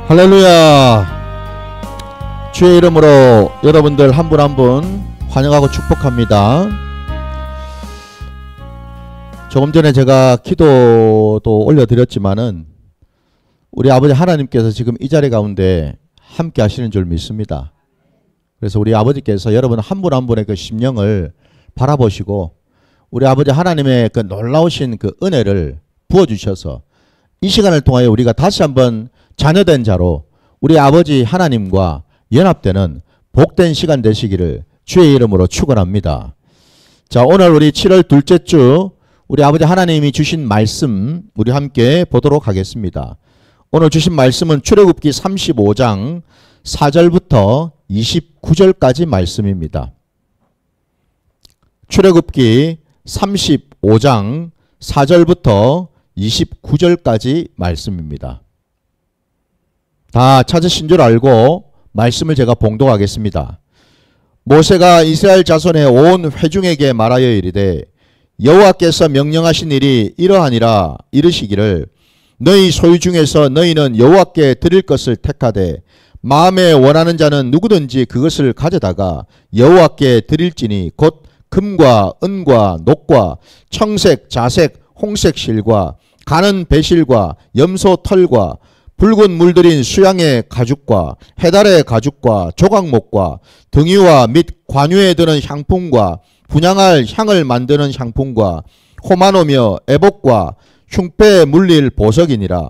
할렐루야. 주의 이름으로 여러분들 한 분 한 분 환영하고 축복합니다. 조금 전에 제가 기도도 올려드렸지만은 우리 아버지 하나님께서 지금 이 자리 가운데 함께 하시는 줄 믿습니다. 그래서 우리 아버지께서 여러분 한 분 한 분의 그 심령을 바라보시고 우리 아버지 하나님의 그 놀라우신 그 은혜를 부어주셔서 이 시간을 통하여 우리가 다시 한번 자녀된 자로 우리 아버지 하나님과 연합되는 복된 시간 되시기를 주의 이름으로 축원합니다. 자, 오늘 우리 7월 둘째 주 우리 아버지 하나님이 주신 말씀 우리 함께 보도록 하겠습니다. 오늘 주신 말씀은 출애굽기 35장 4절부터 29절까지 말씀입니다. 출애굽기 35장 4절부터 29절까지 말씀입니다. 다 찾으신 줄 알고 말씀을 제가 봉독하겠습니다. 모세가 이스라엘 자손의 온 회중에게 말하여 이르되 여호와께서 명령하신 일이 이러하니라 이르시기를 너희 소유 중에서 너희는 여호와께 드릴 것을 택하되 마음에 원하는 자는 누구든지 그것을 가져다가 여호와께 드릴지니 곧 금과 은과 녹과 청색, 자색, 홍색 실과 가는 배실과 염소 털과 붉은 물들인 수양의 가죽과 해달의 가죽과 조각목과 등유와 및 관유에 드는 향품과 분향할 향을 만드는 향품과 호마노며 애복과 흉패에 물릴 보석이니라.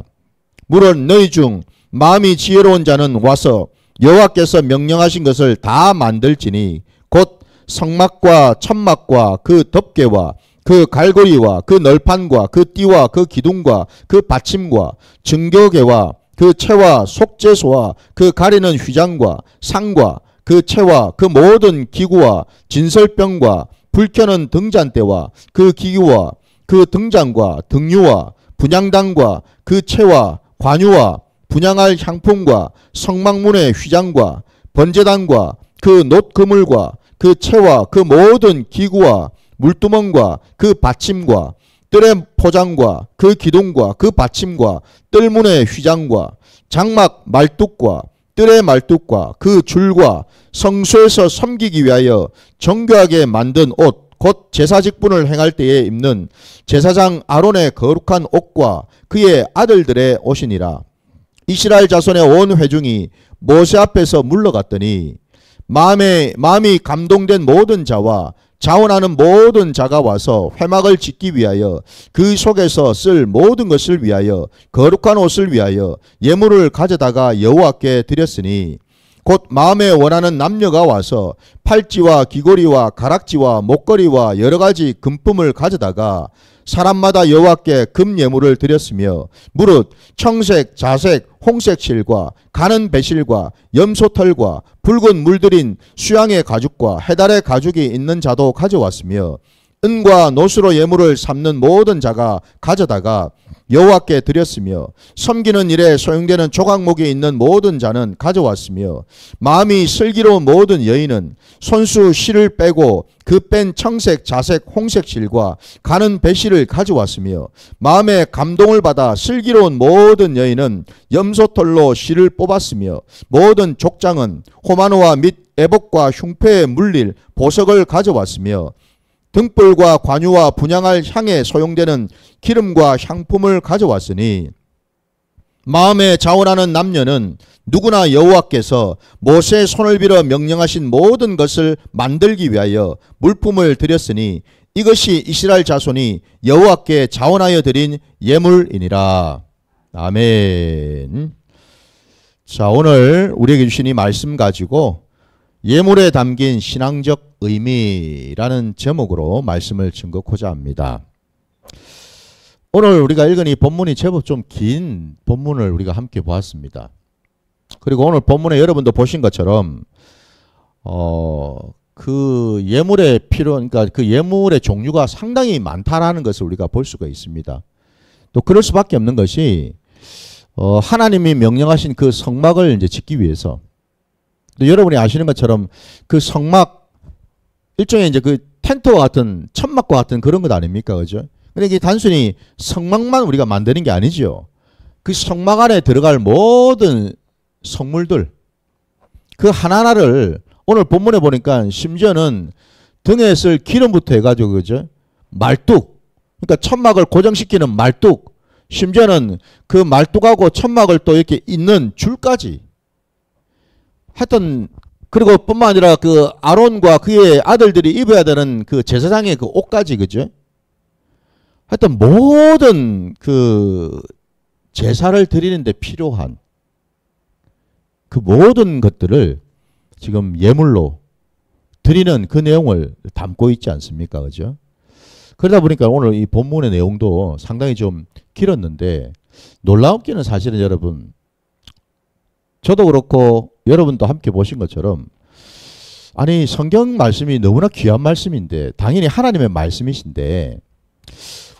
물은 너희 중 마음이 지혜로운 자는 와서 여호와께서 명령하신 것을 다 만들지니 곧 성막과 천막과 그 덮개와 그 갈고리와 그 널판과 그 띠와 그 기둥과 그 받침과 증거개와 그 채와 속죄소와 그 가리는 휘장과 상과 그 채와 그 모든 기구와 진설병과 불켜는 등잔대와 그 기구와 그 등잔과 등유와 분향단과 그 채와 관유와 분향할 향품과 성막문의 휘장과 번제단과 그 놋그물과 그 채와 그 모든 기구와 물두멍과 그 받침과 뜰의 포장과 그 기둥과 그 받침과 뜰문의 휘장과 장막 말뚝과 뜰의 말뚝과 그 줄과 성소에서 섬기기 위하여 정교하게 만든 옷 곧 제사 직분을 행할 때에 입는 제사장 아론의 거룩한 옷과 그의 아들들의 옷이니라. 이스라엘 자손의 온 회중이 모세 앞에서 물러갔더니 마음이 감동된 모든 자와 자원하는 모든 자가 와서 회막을 짓기 위하여 그 속에서 쓸 모든 것을 위하여 거룩한 옷을 위하여 예물을 가져다가 여호와께 드렸으니 곧 마음에 원하는 남녀가 와서 팔찌와 귀고리와 가락지와 목걸이와 여러가지 금품을 가져다가 사람마다 여호와께 금 예물을 드렸으며 무릇 청색, 자색, 홍색 실과 가는 배실과 염소털과 붉은 물들인 수양의 가죽과 해달의 가죽이 있는 자도 가져왔으며 은과 노수로 예물을 삼는 모든 자가 가져다가 여호와께 드렸으며 섬기는 일에 소용되는 조각목이 있는 모든 자는 가져왔으며 마음이 슬기로운 모든 여인은 손수 실을 빼고 그 뺀 청색, 자색, 홍색 실과 가는 배실을 가져왔으며 마음에 감동을 받아 슬기로운 모든 여인은 염소털로 실을 뽑았으며 모든 족장은 호마노와 및 애복과 흉패에 물릴 보석을 가져왔으며 등불과 관유와 분향할 향에 소용되는 기름과 향품을 가져왔으니 마음에 자원하는 남녀는 누구나 여호와께서 모세의 손을 빌어 명령하신 모든 것을 만들기 위하여 물품을 드렸으니 이것이 이스라엘 자손이 여호와께 자원하여 드린 예물이니라. 아멘. 자, 오늘 우리에게 주신 이 말씀 가지고 예물에 담긴 신앙적 의미라는 제목으로 말씀을 증거하고자 합니다. 오늘 우리가 읽은 이 본문이 제법 좀 긴 본문을 우리가 함께 보았습니다. 그리고 오늘 본문에 여러분도 보신 것처럼 그 예물의 그러니까 그 예물의 종류가 상당히 많다라는 것을 우리가 볼 수가 있습니다. 또 그럴 수밖에 없는 것이 하나님이 명령하신 그 성막을 이제 짓기 위해서 여러분이 아시는 것처럼 그 성막 일종의 이제 그 텐트와 같은 천막과 같은 그런 것 아닙니까? 그죠? 근데 이게 단순히 성막만 우리가 만드는 게 아니죠. 그 성막 안에 들어갈 모든 성물들 그 하나하나를 오늘 본문에 보니까 심지어는 등에 쓸 기름부터 해가지고 그죠? 말뚝 그러니까 천막을 고정시키는 말뚝 심지어는 그 말뚝하고 천막을 또 이렇게 잇는 줄까지 하여튼 그리고 뿐만 아니라 그 아론과 그의 아들들이 입어야 되는 그 제사장의 그 옷까지 그죠? 하여튼 모든 그 제사를 드리는데 필요한 그 모든 것들을 지금 예물로 드리는 그 내용을 담고 있지 않습니까? 그죠? 그러다 보니까 오늘 이 본문의 내용도 상당히 좀 길었는데 놀라운 게는 사실은 여러분 저도 그렇고 여러분도 함께 보신 것처럼 아니 성경 말씀이 너무나 귀한 말씀인데 당연히 하나님의 말씀이신데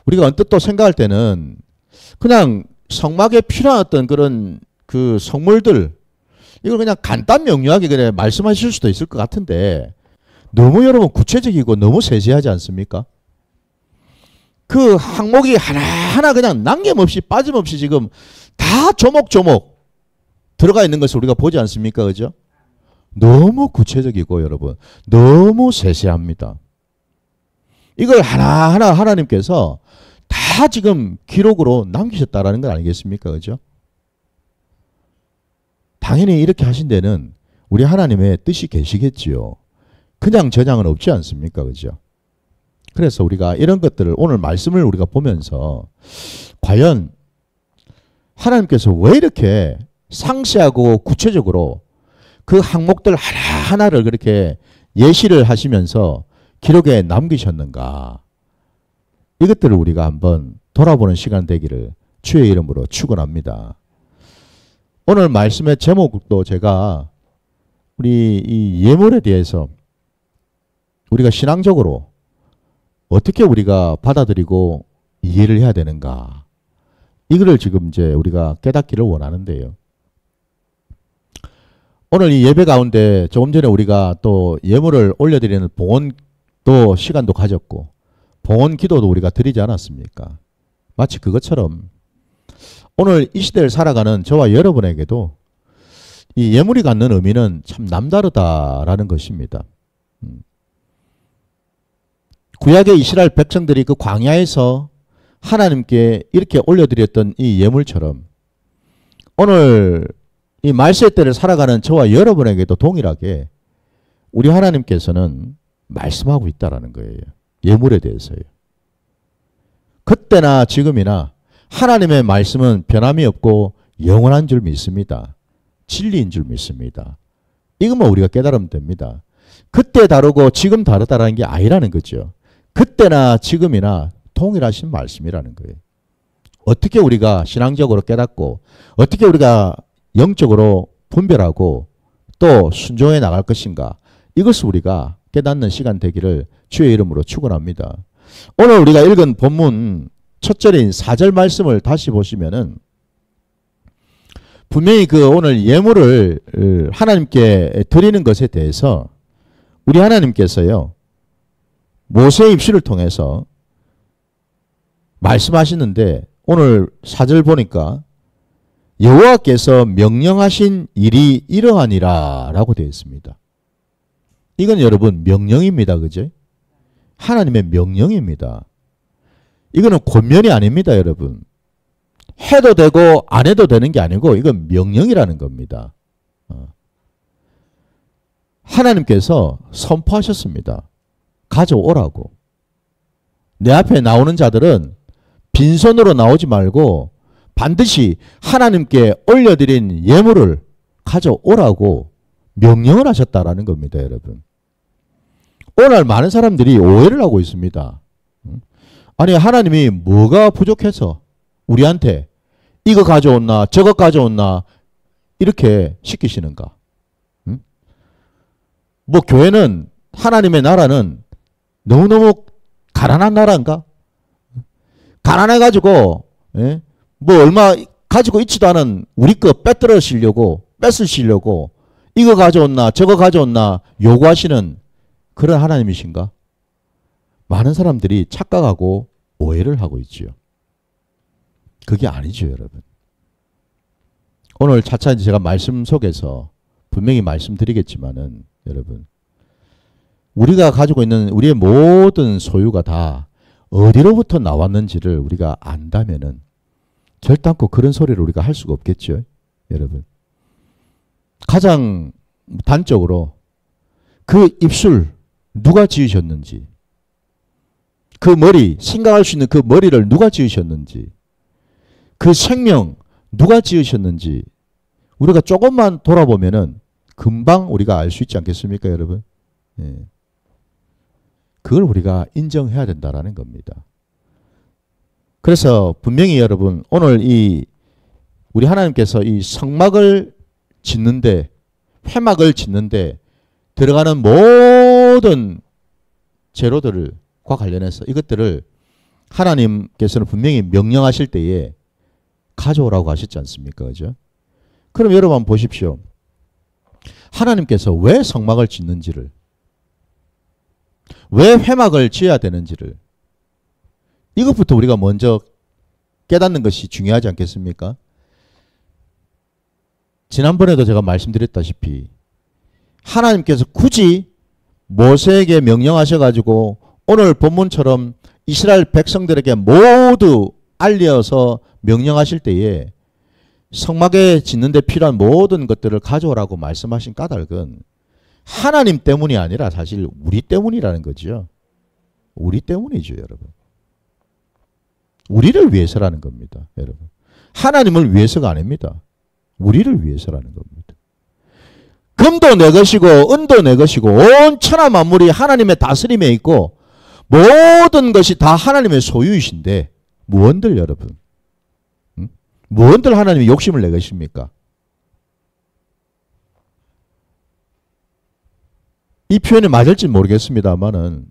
우리가 언뜻 또 생각할 때는 그냥 성막에 필요한 어떤 그런 그 성물들 이걸 그냥 간단 명료하게 그냥 말씀하실 수도 있을 것 같은데 너무 여러분 구체적이고 너무 세세하지 않습니까? 그 항목이 하나하나 그냥 남김없이 빠짐없이 지금 다 조목조목 들어가 있는 것을 우리가 보지 않습니까? 그죠? 너무 구체적이고 여러분 너무 세세합니다. 이걸 하나하나 하나님께서 다 지금 기록으로 남기셨다라는 건 아니겠습니까? 그죠? 당연히 이렇게 하신 데는 우리 하나님의 뜻이 계시겠지요. 그냥 저장은 없지 않습니까? 그죠? 그래서 우리가 이런 것들을 오늘 말씀을 우리가 보면서 과연 하나님께서 왜 이렇게 상세하고 구체적으로 그 항목들 하나하나를 그렇게 예시를 하시면서 기록에 남기셨는가? 이것들을 우리가 한번 돌아보는 시간 되기를 주의 이름으로 축원합니다. 오늘 말씀의 제목도 제가 우리 이 예물에 대해서 우리가 신앙적으로 어떻게 우리가 받아들이고 이해를 해야 되는가? 이거를 지금 이제 우리가 깨닫기를 원하는데요. 오늘 이 예배 가운데 조금 전에 우리가 또 예물을 올려드리는 봉헌도 시간도 가졌고 봉헌 기도도 우리가 드리지 않았습니까? 마치 그것처럼 오늘 이 시대를 살아가는 저와 여러분에게도 이 예물이 갖는 의미는 참 남다르다라는 것입니다. 구약의 이스라엘 백성들이 그 광야에서 하나님께 이렇게 올려드렸던 이 예물처럼 오늘 이 말세 때를 살아가는 저와 여러분에게도 동일하게 우리 하나님께서는 말씀하고 있다라는 거예요. 예물에 대해서요. 그때나 지금이나 하나님의 말씀은 변함이 없고 영원한 줄 믿습니다. 진리인 줄 믿습니다. 이것만 우리가 깨달으면 됩니다. 그때 다르고 지금 다르다라는 게 아니라는 거죠. 그때나 지금이나 동일하신 말씀이라는 거예요. 어떻게 우리가 신앙적으로 깨닫고 어떻게 우리가 영적으로 분별하고 또 순종해 나갈 것인가 이것을 우리가 깨닫는 시간 되기를 주의 이름으로 축원합니다. 오늘 우리가 읽은 본문 첫 절인 4절 말씀을 다시 보시면은 분명히 그 오늘 예물을 하나님께 드리는 것에 대해서 우리 하나님께서요 모세의 입술을 통해서 말씀하시는데 오늘 4절 보니까 여호와께서 명령하신 일이 이러하니라 라고 되어 있습니다. 이건 여러분 명령입니다. 그죠? 하나님의 명령입니다. 이거는 권면이 아닙니다. 여러분. 해도 되고 안 해도 되는 게 아니고 이건 명령이라는 겁니다. 하나님께서 선포하셨습니다. 가져오라고. 내 앞에 나오는 자들은 빈손으로 나오지 말고 반드시 하나님께 올려드린 예물을 가져오라고 명령을 하셨다라는 겁니다. 여러분. 오늘 많은 사람들이 오해를 하고 있습니다. 아니 하나님이 뭐가 부족해서 우리한테 이거 가져온나 저거 가져온나 이렇게 시키시는가? 뭐 교회는 하나님의 나라는 너무너무 가난한 나라인가? 가난해가지고 뭐 얼마 가지고 있지도 않은 우리 거 뺏으시려고 이거 가져온나 저거 가져온나 요구하시는 그런 하나님이신가? 많은 사람들이 착각하고 오해를 하고 있지요. 그게 아니죠, 여러분. 오늘 차차 이제 제가 말씀 속에서 분명히 말씀드리겠지만은 여러분, 우리가 가지고 있는 우리의 모든 소유가 다 어디로부터 나왔는지를 우리가 안다면은 결단코 그런 소리를 우리가 할 수가 없겠죠. 여러분, 가장 단적으로 그 입술 누가 지으셨는지, 그 머리, 생각할 수 있는 그 머리를 누가 지으셨는지, 그 생명 누가 지으셨는지 우리가 조금만 돌아보면은 금방 우리가 알 수 있지 않겠습니까, 여러분? 예. 그걸 우리가 인정해야 된다라는 겁니다. 그래서 분명히 여러분, 오늘 이 우리 하나님께서 이 성막을 짓는데, 회막을 짓는데 들어가는 모든 재료들과 관련해서 이것들을 하나님께서는 분명히 명령하실 때에 가져오라고 하셨지 않습니까? 그죠? 그럼 여러분 한번 보십시오. 하나님께서 왜 성막을 짓는지를, 왜 회막을 지어야 되는지를, 이것부터 우리가 먼저 깨닫는 것이 중요하지 않겠습니까? 지난번에도 제가 말씀드렸다시피 하나님께서 굳이 모세에게 명령하셔가지고 오늘 본문처럼 이스라엘 백성들에게 모두 알려서 명령하실 때에 성막에 짓는 데 필요한 모든 것들을 가져오라고 말씀하신 까닭은 하나님 때문이 아니라 사실 우리 때문이라는 거죠. 우리 때문이죠, 여러분. 우리를 위해서라는 겁니다, 여러분. 하나님을 위해서가 아닙니다. 우리를 위해서라는 겁니다. 금도 내 것이고 은도 내 것이고 온 천하 만물이 하나님의 다스림에 있고 모든 것이 다 하나님의 소유이신데 무언들 여러분, 무언들 하나님이 욕심을 내 것입니까? 이 표현이 맞을지 모르겠습니다만은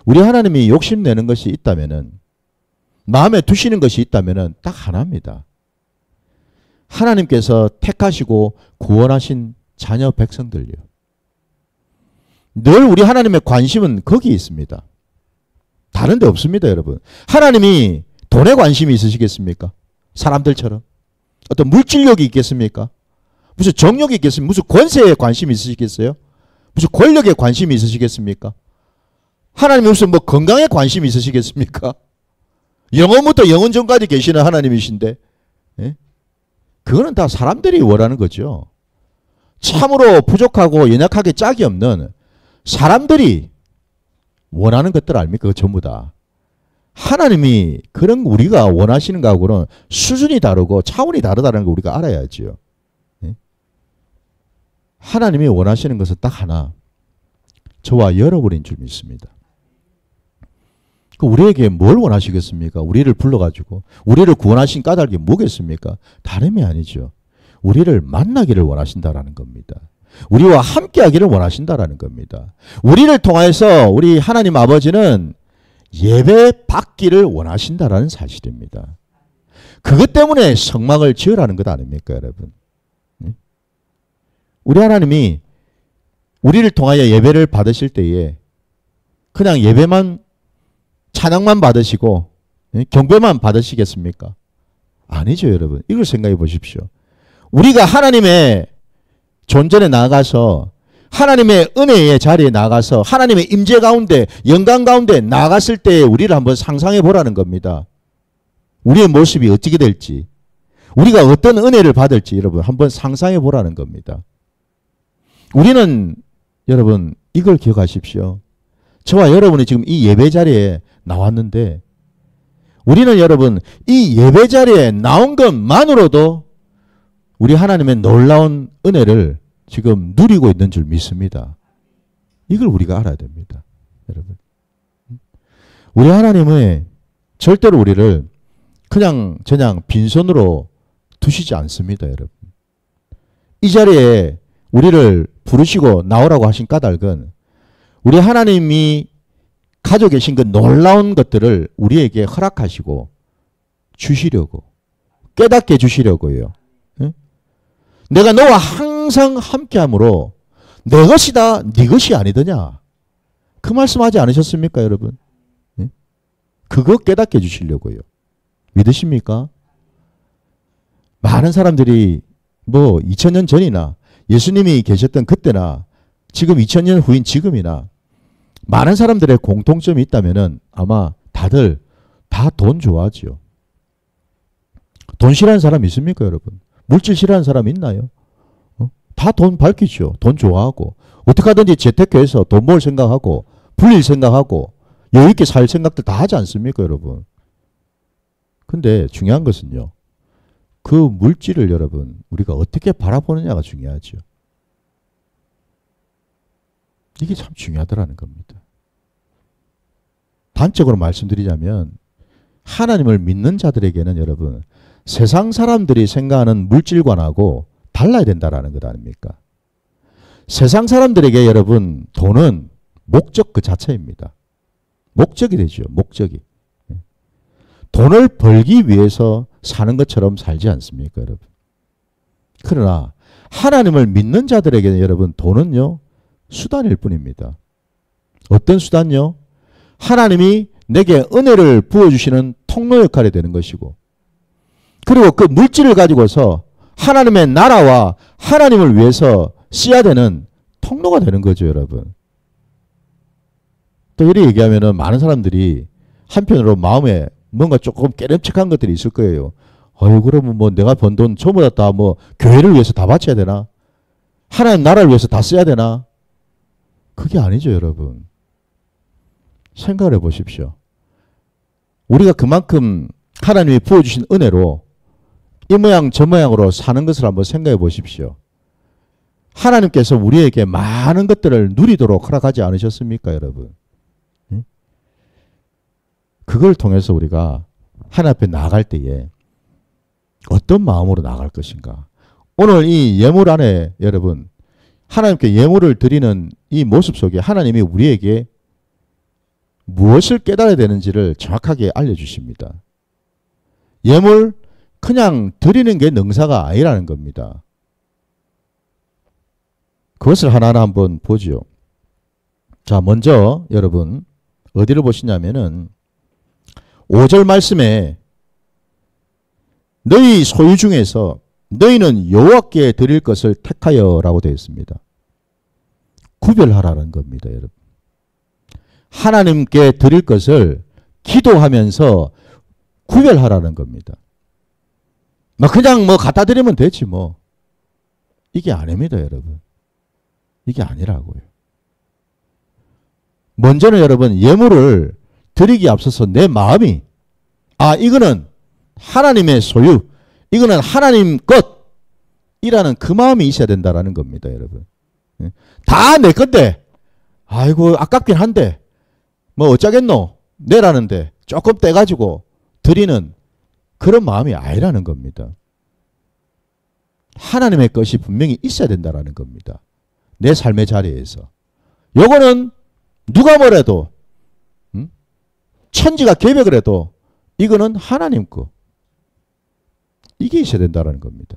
우리 하나님이 욕심내는 것이 있다면은, 마음에 두시는 것이 있다면은 딱 하나입니다. 하나님께서 택하시고 구원하신 자녀 백성들요. 늘 우리 하나님의 관심은 거기에 있습니다. 다른 데 없습니다, 여러분. 하나님이 돈에 관심이 있으시겠습니까? 사람들처럼. 어떤 물질력이 있겠습니까? 무슨 정력이 있겠습니까? 무슨 권세에 관심이 있으시겠어요? 무슨 권력에 관심이 있으시겠습니까? 하나님이 무슨 뭐 건강에 관심이 있으시겠습니까? 영원부터 영원 전까지 계시는 하나님이신데, 예? 그거는 다 사람들이 원하는 거죠. 참으로 부족하고 연약하게 짝이 없는 사람들이 원하는 것들 아닙니까? 전부 다. 하나님이 그런 우리가 원하시는 거하고는 수준이 다르고 차원이 다르다는 걸 우리가 알아야죠. 예? 하나님이 원하시는 것은 딱 하나, 저와 여러분인 줄 믿습니다. 우리에게 뭘 원하시겠습니까? 우리를 불러가지고 우리를 구원하신 까닭이 뭐겠습니까? 다름이 아니죠. 우리를 만나기를 원하신다라는 겁니다. 우리와 함께하기를 원하신다라는 겁니다. 우리를 통해서 우리 하나님 아버지는 예배 받기를 원하신다라는 사실입니다. 그것 때문에 성막을 지으라는 것 아닙니까, 여러분? 우리 하나님이 우리를 통하여 예배를 받으실 때에 그냥 예배만, 찬양만 받으시고 경배만 받으시겠습니까? 아니죠, 여러분. 이걸 생각해 보십시오. 우리가 하나님의 존전에 나아가서 하나님의 은혜의 자리에 나가서 하나님의 임재 가운데, 영광 가운데 나갔을 때 우리를 한번 상상해 보라는 겁니다. 우리의 모습이 어떻게 될지, 우리가 어떤 은혜를 받을지 여러분 한번 상상해 보라는 겁니다. 우리는 여러분 이걸 기억하십시오. 저와 여러분이 지금 이 예배 자리에 나왔는데 우리는 여러분 이 예배 자리에 나온 것만으로도 우리 하나님의 놀라운 은혜를 지금 누리고 있는 줄 믿습니다. 이걸 우리가 알아야 됩니다, 여러분. 우리 하나님은 절대로 우리를 그냥 빈손으로 두시지 않습니다, 여러분. 이 자리에 우리를 부르시고 나오라고 하신 까닭은 우리 하나님이 가지고 계신 그 놀라운 것들을 우리에게 허락하시고 주시려고, 깨닫게 해주시려고요. 응? 내가 너와 항상 함께함으로 내 것이다 네 것이 아니더냐, 그 말씀하지 않으셨습니까, 여러분? 응? 그거 깨닫게 해주시려고요. 믿으십니까? 많은 사람들이 뭐 2000년 전이나 예수님이 계셨던 그때나 지금 2000년 후인 지금이나 많은 사람들의 공통점이 있다면은 아마 다들 다 돈 좋아하지요. 돈 싫어하는 사람 있습니까, 여러분? 물질 싫어하는 사람 있나요? 다 돈 밝히죠. 돈 좋아하고 어떻게 하든지 재테크해서 돈 벌 생각하고 불릴 생각하고 여유 있게 살 생각들 다 하지 않습니까, 여러분? 근데 중요한 것은요. 그 물질을 여러분 우리가 어떻게 바라보느냐가 중요하죠. 이게 참 중요하더라는 겁니다. 단적으로 말씀드리자면 하나님을 믿는 자들에게는 여러분 세상 사람들이 생각하는 물질관하고 달라야 된다라는 것 아닙니까? 세상 사람들에게 여러분 돈은 목적 그 자체입니다. 목적이 되죠. 목적이. 돈을 벌기 위해서 사는 것처럼 살지 않습니까, 여러분? 그러나 하나님을 믿는 자들에게는 여러분 돈은요 수단일 뿐입니다. 어떤 수단요? 하나님이 내게 은혜를 부어주시는 통로 역할이 되는 것이고 그리고 그 물질을 가지고서 하나님의 나라와 하나님을 위해서 써야 되는 통로가 되는 거죠, 여러분. 또 이렇게 얘기하면은 많은 사람들이 한편으로 마음에 뭔가 조금 깨름칙한 것들이 있을 거예요. 아유, 그러면 뭐 내가 번 돈 전부 다 뭐 교회를 위해서 다 바쳐야 되나? 하나님 나라를 위해서 다 써야 되나? 그게 아니죠, 여러분. 생각을 해 보십시오. 우리가 그만큼 하나님이 부어주신 은혜로 이 모양 저 모양으로 사는 것을 한번 생각해 보십시오. 하나님께서 우리에게 많은 것들을 누리도록 허락하지 않으셨습니까, 여러분? 그걸 통해서 우리가 하나님 앞에 나아갈 때에 어떤 마음으로 나아갈 것인가. 오늘 이 예물 안에 여러분 하나님께 예물을 드리는 이 모습 속에 하나님이 우리에게 무엇을 깨달아야 되는지를 정확하게 알려주십니다. 예물 그냥 드리는 게 능사가 아니라는 겁니다. 그것을 하나하나 한번 보죠. 자, 먼저 여러분 어디를 보시냐면은 5절 말씀에 너희 소유 중에서 너희는 여호와께 드릴 것을 택하여라고 되어 있습니다. 구별하라는 겁니다, 여러분. 하나님께 드릴 것을 기도하면서 구별하라는 겁니다. 그냥 뭐 갖다 드리면 되지 뭐. 이게 아닙니다, 여러분. 이게 아니라고요. 먼저는 여러분 예물을 드리기 앞서서 내 마음이 이거는 하나님의 소유, 이거는 하나님 것이라는 그 마음이 있어야 된다라는 겁니다, 여러분. 다 내 건데 아이고 아깝긴 한데 뭐 어쩌겠노 내라는데 조금 떼가지고 드리는 그런 마음이 아니라는 겁니다. 하나님의 것이 분명히 있어야 된다라는 겁니다. 내 삶의 자리에서. 요거는 누가 뭐래도 천지가 개벽을 해도 이거는 하나님 거. 이게 있어야 된다는 겁니다.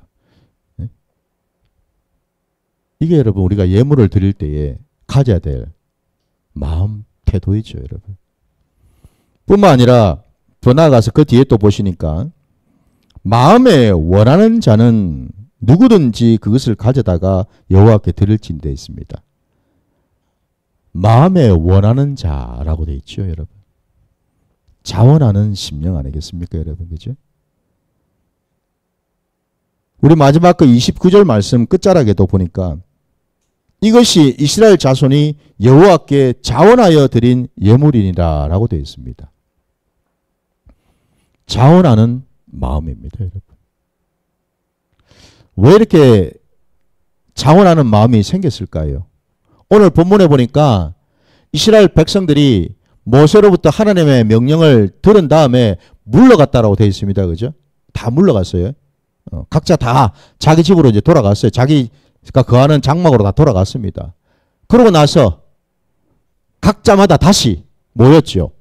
이게 여러분 우리가 예물을 드릴 때에 가져야 될 마음 태도이죠, 여러분. 뿐만 아니라 더 나아가서 그 뒤에 또 보시니까 마음에 원하는 자는 누구든지 그것을 가져다가 여호와께 드릴진 데 있습니다. 마음에 원하는 자라고 돼 있죠, 여러분. 자원하는 심령 아니겠습니까, 여러분? 그죠? 우리 마지막 그 29절 말씀 끝자락에도 보니까 이것이 이스라엘 자손이 여호와께 자원하여 드린 예물이니라 라고 되어 있습니다. 자원하는 마음입니다, 여러분. 왜 이렇게 자원하는 마음이 생겼을까요? 오늘 본문에 보니까 이스라엘 백성들이 모세로부터 하나님의 명령을 들은 다음에 물러갔다라고 되어 있습니다. 그죠? 다 물러갔어요. 각자 다 자기 집으로 이제 돌아갔어요. 자기가 거하는 장막으로 다 돌아갔습니다. 그러고 나서 각자마다 다시 모였죠.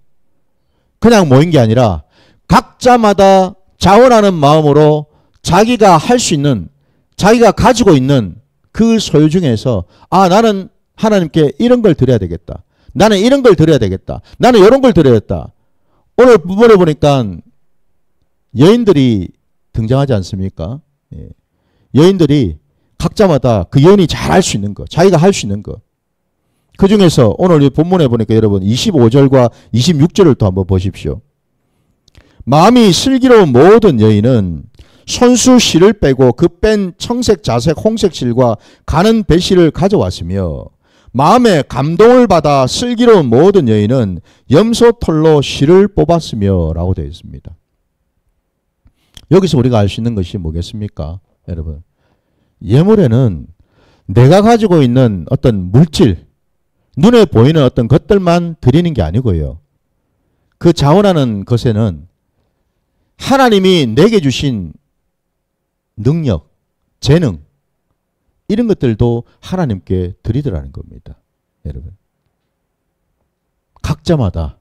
그냥 모인 게 아니라 각자마다 자원하는 마음으로 자기가 할 수 있는, 자기가 가지고 있는 그 소유 중에서 나는 하나님께 이런 걸 드려야 되겠다. 나는 이런 걸 드려야 되겠다. 나는 이런 걸 드려야겠다. 오늘 부분에 보니까 여인들이 등장하지 않습니까? 예. 여인들이 각자마다 그 여인이 잘 할 수 있는 거, 자기가 할 수 있는 거. 그 중에서 오늘 이 본문에 보니까 여러분 25절과 26절을 또 한번 보십시오. 마음이 슬기로운 모든 여인은 손수 실을 빼고 그 뺀 청색, 자색, 홍색 실과 가는 배실을 가져왔으며 마음에 감동을 받아 슬기로운 모든 여인은 염소 털로 실을 뽑았으며 라고 되어 있습니다. 여기서 우리가 알 수 있는 것이 뭐겠습니까? 여러분, 예물에는 내가 가지고 있는 어떤 물질, 눈에 보이는 어떤 것들만 드리는 게 아니고요. 그 자원하는 것에는 하나님이 내게 주신 능력, 재능, 이런 것들도 하나님께 드리더라는 겁니다. 여러분, 각자마다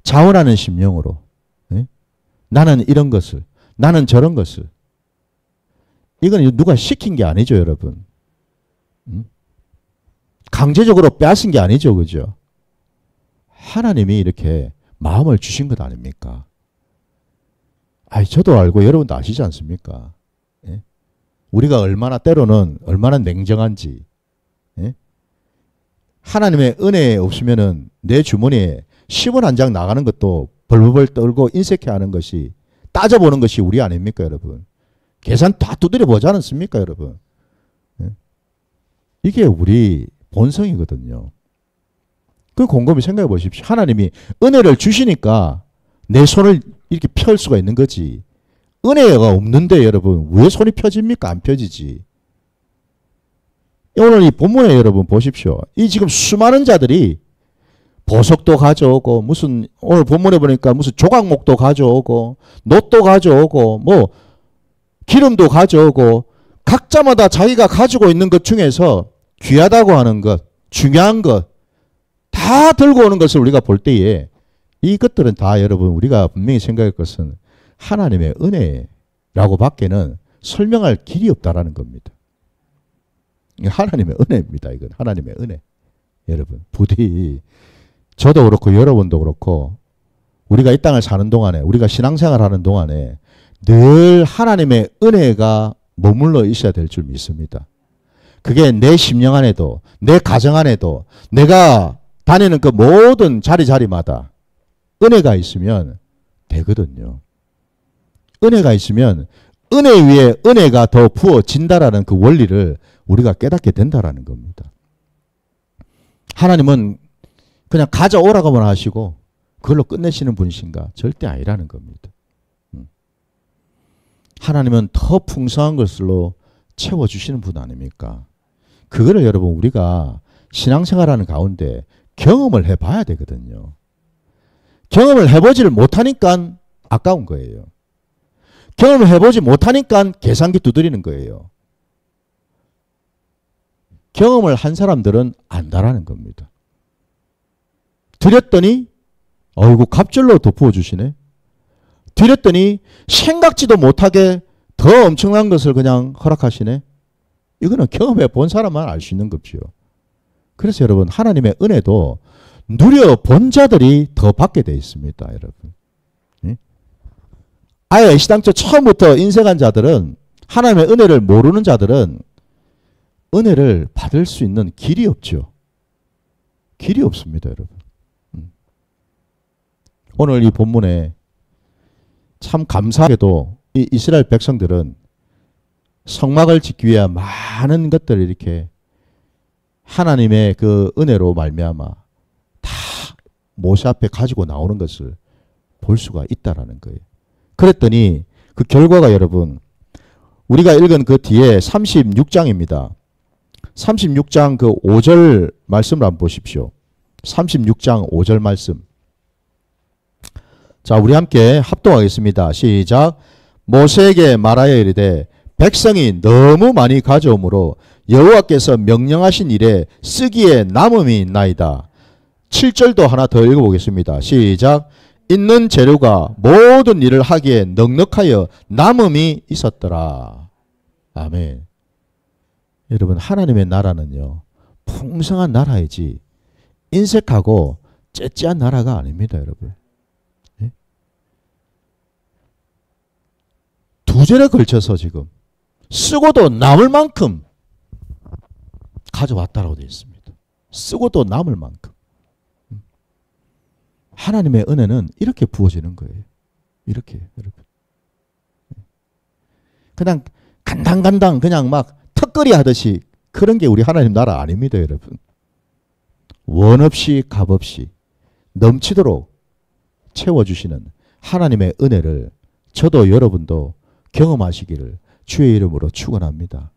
자원하는 심령으로, 예? 나는 이런 것을, 나는 저런 것을, 이건 누가 시킨 게 아니죠, 여러분. 강제적으로 빼앗은 게 아니죠, 그죠? 하나님이 이렇게 마음을 주신 것 아닙니까? 아이, 저도 알고 여러분도 아시지 않습니까? 예? 우리가 얼마나 때로는 얼마나 냉정한지, 예? 하나님의 은혜 없으면은 내 주머니에 10원 한 장 나가는 것도 벌벌 떨고 인색해하는 것이, 따져보는 것이 우리 아닙니까, 여러분? 계산 다 두드려 보지 않습니까, 여러분? 예? 이게 우리 본성이거든요. 그 곰곰이 생각해 보십시오. 하나님이 은혜를 주시니까 내 손을 이렇게 펼 수가 있는 거지. 은혜가 없는데 여러분 왜 손이 펴집니까? 안 펴지지. 오늘 이 본문에 여러분 보십시오. 이 지금 수많은 자들이 보석도 가져오고 무슨 오늘 본문에 보니까 무슨 조각목도 가져오고 놋도 가져오고 뭐 기름도 가져오고 각자마다 자기가 가지고 있는 것 중에서 귀하다고 하는 것, 중요한 것 다 들고 오는 것을 우리가 볼 때에 이것들은 다 여러분 우리가 분명히 생각할 것은 하나님의 은혜라고 밖에는 설명할 길이 없다라는 겁니다. 하나님의 은혜입니다. 이건 하나님의 은혜. 여러분 부디 저도 그렇고 여러분도 그렇고 우리가 이 땅을 사는 동안에 우리가 신앙생활하는 동안에 늘 하나님의 은혜가 머물러 있어야 될 줄 믿습니다. 그게 내 심령 안에도 내 가정 안에도 내가 다니는 그 모든 자리자리마다 은혜가 있으면 되거든요. 은혜가 있으면 은혜 위에 은혜가 더 부어진다라는 그 원리를 우리가 깨닫게 된다라는 겁니다. 하나님은 그냥 가져오라고만 하시고 그걸로 끝내시는 분이신가? 절대 아니라는 겁니다. 하나님은 더 풍성한 것으로 채워주시는 분 아닙니까? 그거를 여러분 우리가 신앙생활하는 가운데 경험을 해봐야 되거든요. 경험을 해보지를 못하니까 아까운 거예요. 경험을 해보지 못하니까 계산기 두드리는 거예요. 경험을 한 사람들은 안다라는 겁니다. 드렸더니 어이구 갑절로 덮어 주시네. 드렸더니 생각지도 못하게 더 엄청난 것을 그냥 허락하시네. 이거는 경험해 본 사람만 알 수 있는 것이요. 그래서 여러분 하나님의 은혜도 누려본 자들이 더 받게 되어 있습니다. 여러분. 예? 아예 시당초 처음부터 인생한 자들은 하나님의 은혜를 모르는 자들은 은혜를 받을 수 있는 길이 없죠. 길이 없습니다. 여러분. 오늘 이 본문에 참 감사하게도 이 이스라엘 백성들은 성막을 짓기 위해 많은 것들을 이렇게 하나님의 그 은혜로 말미암아 다 모세 앞에 가지고 나오는 것을 볼 수가 있다라는 거예요. 그랬더니 그 결과가 여러분 우리가 읽은 그 뒤에 36장입니다. 36장 그 5절 말씀을 한번 보십시오. 36장 5절 말씀. 자, 우리 함께 합동하겠습니다. 시작. 모세에게 말하여 이르되 백성이 너무 많이 가져오므로 여호와께서 명령하신 일에 쓰기에 남음이 있나이다. 7절도 하나 더 읽어보겠습니다. 시작. 있는 재료가 모든 일을 하기에 넉넉하여 남음이 있었더라. 아멘. 여러분 하나님의 나라는요 풍성한 나라이지 인색하고 째째한 나라가 아닙니다. 여러분. 두 절에 걸쳐서 지금 쓰고도 남을 만큼 가져왔다라고 되어 있습니다. 쓰고도 남을 만큼. 하나님의 은혜는 이렇게 부어지는 거예요. 이렇게 여러분. 그냥 간당간당 그냥 막 턱걸이 하듯이 그런 게 우리 하나님 나라 아닙니다, 여러분. 원 없이 값 없이 넘치도록 채워주시는 하나님의 은혜를 저도 여러분도 경험하시기를 주의 이름으로 축원합니다.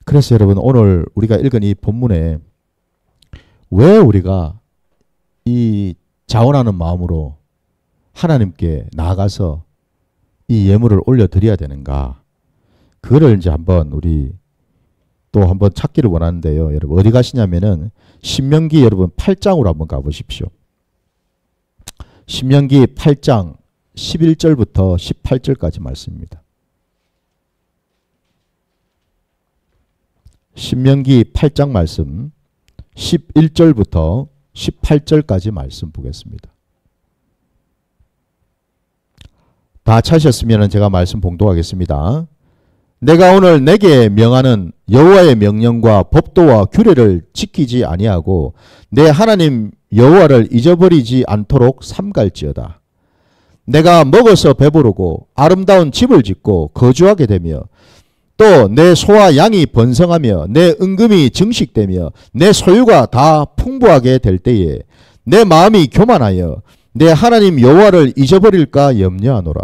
그래서 여러분 오늘 우리가 읽은 이 본문에 왜 우리가 이 자원하는 마음으로 하나님께 나아가서 이 예물을 올려드려야 되는가? 그거를 이제 한번 우리 또 한번 찾기를 원하는데요. 여러분 어디 가시냐면은 신명기 여러분 8장으로 한번 가보십시오. 신명기 8장 11절부터 18절까지 말씀입니다. 신명기 8장 말씀 11절부터 18절까지 말씀 보겠습니다. 다 찾으셨으면 제가 말씀 봉독하겠습니다. 내가 오늘 내게 명하는 여호와의 명령과 법도와 규례를 지키지 아니하고 내 하나님 여호와를 잊어버리지 않도록 삼갈지어다. 내가 먹어서 배부르고 아름다운 집을 짓고 거주하게 되며 또 내 소와 양이 번성하며 내 은금이 증식되며 내 소유가 다 풍부하게 될 때에 내 마음이 교만하여 내 하나님 여호와를 잊어버릴까 염려하노라.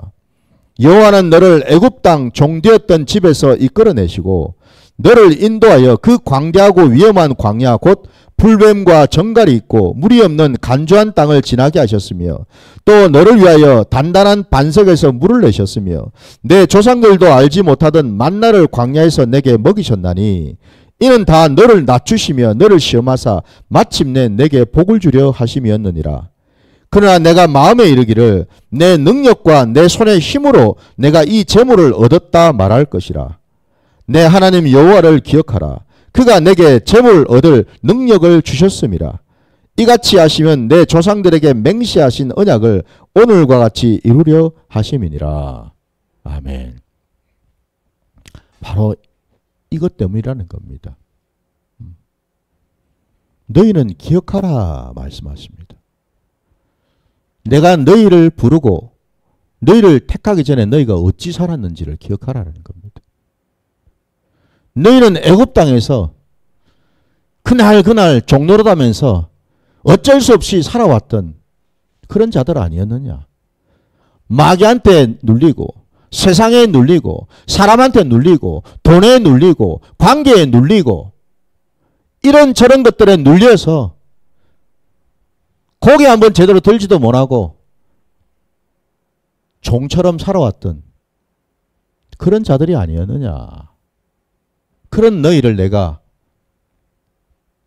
여호와는 너를 애굽 땅 종되었던 집에서 이끌어내시고 너를 인도하여 그 광대하고 위험한 광야 곧 불뱀과 정갈이 있고 물이 없는 간조한 땅을 지나게 하셨으며 또 너를 위하여 단단한 반석에서 물을 내셨으며 내 조상들도 알지 못하던 만나를 광야에서 내게 먹이셨나니 이는 다 너를 낮추시며 너를 시험하사 마침내 내게 복을 주려 하심이었느니라. 그러나 내가 마음에 이르기를 내 능력과 내 손의 힘으로 내가 이 재물을 얻었다 말할 것이라. 내 하나님 여호와를 기억하라. 그가 내게 재물 얻을 능력을 주셨음이라. 이같이 하시면 내 조상들에게 맹세하신 언약을 오늘과 같이 이루려 하심이니라. 아멘. 바로 이것 때문이라는 겁니다. 너희는 기억하라 말씀하십니다. 내가 너희를 부르고 너희를 택하기 전에 너희가 어찌 살았는지를 기억하라는 겁니다. 너희는 애굽 땅에서 그날 종노릇하면서 어쩔 수 없이 살아왔던 그런 자들 아니었느냐. 마귀한테 눌리고 세상에 눌리고 사람한테 눌리고 돈에 눌리고 관계에 눌리고 이런저런 것들에 눌려서 고개 한번 제대로 들지도 못하고 종처럼 살아왔던 그런 자들이 아니었느냐. 그런 너희를 내가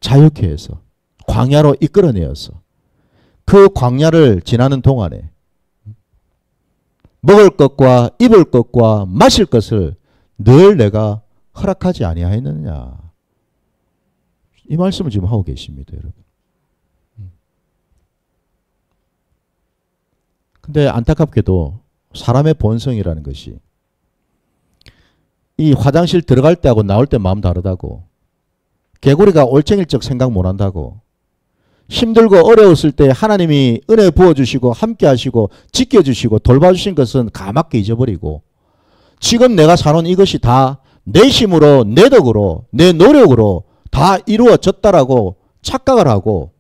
자유케 해서 광야로 이끌어내어서 그 광야를 지나는 동안에 먹을 것과 입을 것과 마실 것을 늘 내가 허락하지 아니하였느냐. 이 말씀을 지금 하고 계십니다, 여러분. 근데 안타깝게도 사람의 본성이라는 것이 이 화장실 들어갈 때하고 나올 때 마음 다르다고, 개구리가 올챙일적 생각 못한다고, 힘들고 어려웠을 때 하나님이 은혜 부어주시고 함께 하시고 지켜주시고 돌봐주신 것은 가맣게 잊어버리고 지금 내가 사는 이것이 다 내 힘으로 내 덕으로 내 노력으로 다 이루어졌다라고 착각을 하고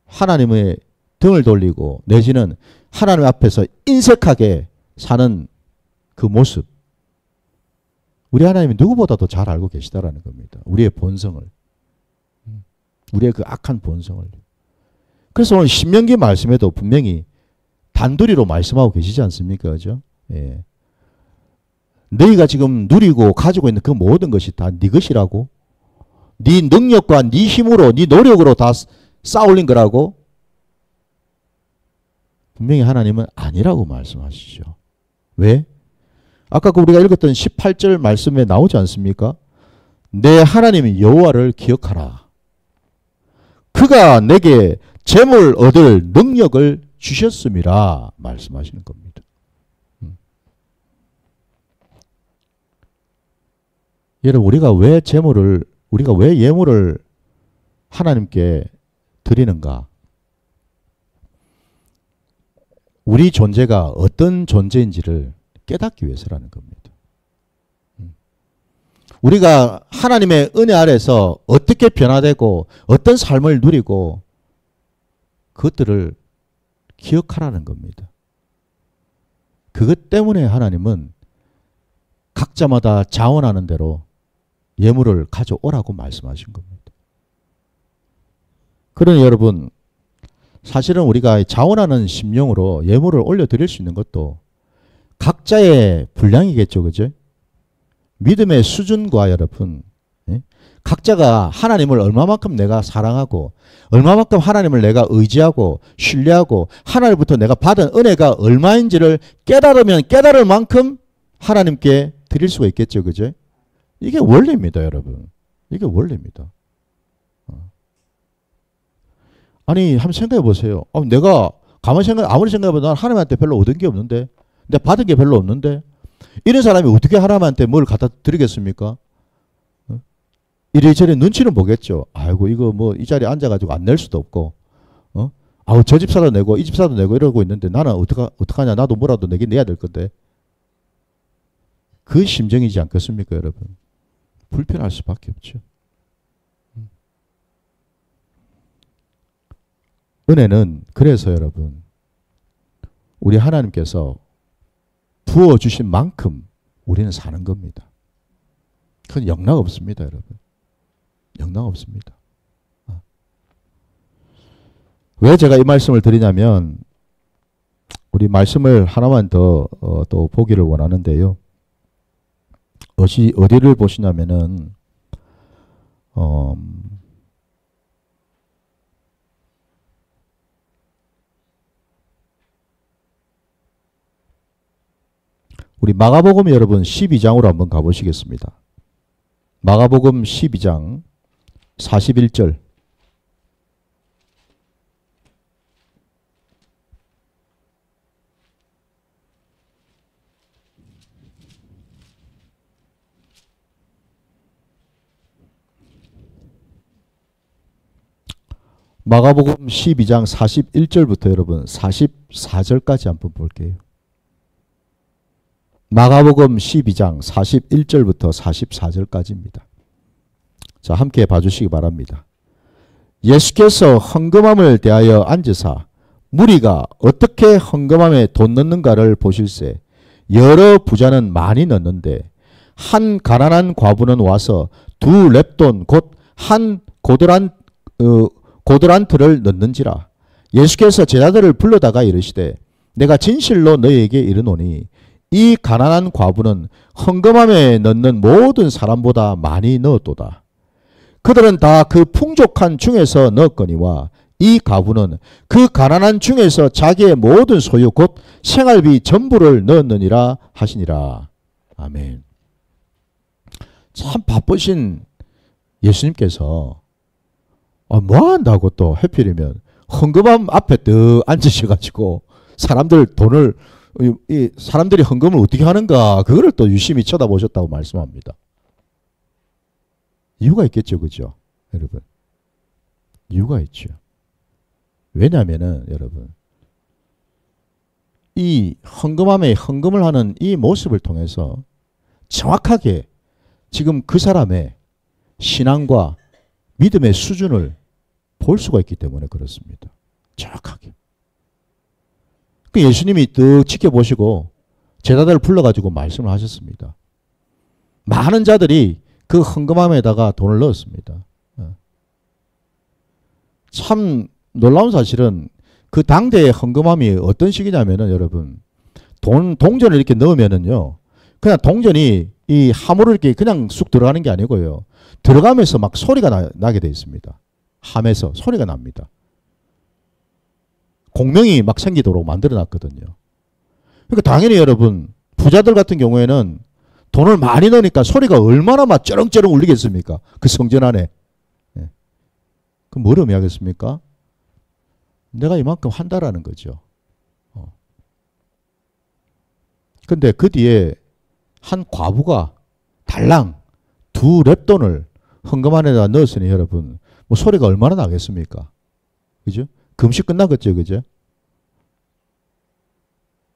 하나님의 등을 돌리고 내지는 하나님 앞에서 인색하게 사는 그 모습, 우리 하나님이 누구보다도 잘 알고 계시다라는 겁니다. 우리의 본성을, 우리의 그 악한 본성을. 그래서 오늘 신명기 말씀에도 분명히 단둘이로 말씀하고 계시지 않습니까? 그죠? 예. 너희가 지금 누리고 가지고 있는 그 모든 것이 다 네 것이라고, 네 능력과 네 힘으로 네 노력으로 다 쌓아올린 거라고. 분명히 하나님은 아니라고 말씀하시죠. 왜? 아까 우리가 읽었던 18절 말씀에 나오지 않습니까? 내 하나님 여호와를 기억하라. 그가 내게 재물 얻을 능력을 주셨음이라 말씀하시는 겁니다. 여러분, 우리가 왜 예물을 하나님께 드리는가? 우리 존재가 어떤 존재인지를 깨닫기 위해서라는 겁니다. 우리가 하나님의 은혜 아래서 어떻게 변화되고 어떤 삶을 누리고 그것들을 기억하라는 겁니다. 그것 때문에 하나님은 각자마다 자원하는 대로 예물을 가져오라고 말씀하신 겁니다. 그러니 여러분, 사실은 우리가 자원하는 심령으로 예물을 올려드릴 수 있는 것도 각자의 분량이겠죠. 그죠? 믿음의 수준과 여러분, 각자가 하나님을 얼마만큼 내가 사랑하고 얼마만큼 하나님을 내가 의지하고 신뢰하고 하나님부터 내가 받은 은혜가 얼마인지를 깨달으면 깨달을 만큼 하나님께 드릴 수가 있겠죠. 그죠? 이게 원리입니다, 여러분. 이게 원리입니다. 아니, 한번 생각해 보세요. 내가 아무리 생각해봐도 난 하나님한테 별로 얻은 게 없는데, 내가 받은 게 별로 없는데, 이런 사람이 어떻게 하나님한테 뭘 갖다 드리겠습니까? 이리저리 눈치는 보겠죠. 아이고, 이거 뭐 이 자리에 앉아가지고 안 낼 수도 없고, 아우, 저 집 사도 내고 이 집 사도 내고 이러고 있는데 나는 어떡하냐. 나도 뭐라도 내긴 내야 될 건데. 그 심정이지 않겠습니까, 여러분? 불편할 수밖에 없죠. 은혜는 그래서 여러분, 우리 하나님께서 부어주신 만큼 우리는 사는 겁니다. 그건 영락 없습니다, 여러분. 영락 없습니다. 왜 제가 이 말씀을 드리냐면, 우리 말씀을 하나만 더 또 보기를 원하는데요. 어디를 보시냐면은, 우리 마가복음 여러분 12장으로 한번 가보시겠습니다. 마가복음 12장 41절. 마가복음 12장 41절부터 여러분 44절까지 한번 볼게요. 마가복음 12장 41절부터 44절까지입니다. 자, 함께 봐주시기 바랍니다. 예수께서 헌금함을 대하여 앉으사 무리가 어떻게 헌금함에 돈 넣는가를 보실세 여러 부자는 많이 넣는데 한 가난한 과부는 와서 두 렙돈 곧 한 고드란트를 넣는지라. 예수께서 제자들을 불러다가 이르시되 내가 진실로 너희에게 이르노니 이 가난한 과부는 헌금함에 넣는 모든 사람보다 많이 넣었도다. 그들은 다 그 풍족한 중에서 넣었거니와 이 과부는 그 가난한 중에서 자기의 모든 소유 곧 생활비 전부를 넣었느니라 하시니라. 아멘. 참 바쁘신 예수님께서 뭐 한다고 또 하필이면 헌금함 앞에 떡 앉으셔가지고 사람들이 헌금을 어떻게 하는가 그거를 또 유심히 쳐다보셨다고 말씀합니다. 이유가 있겠죠, 그죠, 여러분? 이유가 있죠. 왜냐하면은 여러분, 이 헌금함에 헌금을 하는 이 모습을 통해서 정확하게 지금 그 사람의 신앙과 믿음의 수준을 볼 수가 있기 때문에 그렇습니다. 정확하게. 그 예수님이 뜩 지켜보시고 제자들을 불러가지고 말씀을 하셨습니다. 많은 자들이 그 헌금함에다가 돈을 넣었습니다. 참 놀라운 사실은 그 당대의 헌금함이 어떤 식이냐면은 여러분, 동전을 이렇게 넣으면은요, 그냥 동전이 이 함으로 이렇게 그냥 쑥 들어가는 게 아니고요, 들어가면서 막 소리가 나게 되어 있습니다. 함에서 소리가 납니다. 공명이 막 생기도록 만들어 놨거든요. 그러니까 당연히 여러분, 부자들 같은 경우에는 돈을 많이 넣으니까 소리가 얼마나 막 쩌렁쩌렁 울리겠습니까? 그 성전 안에. 네. 그럼 뭘 의미하겠습니까? 내가 이만큼 한다라는 거죠. 근데 그 뒤에 한 과부가 달랑 두 랩돈을 헌금 안에다 넣었으니 여러분 뭐 소리가 얼마나 나겠습니까? 그죠? 금식 끝나겠죠, 그죠?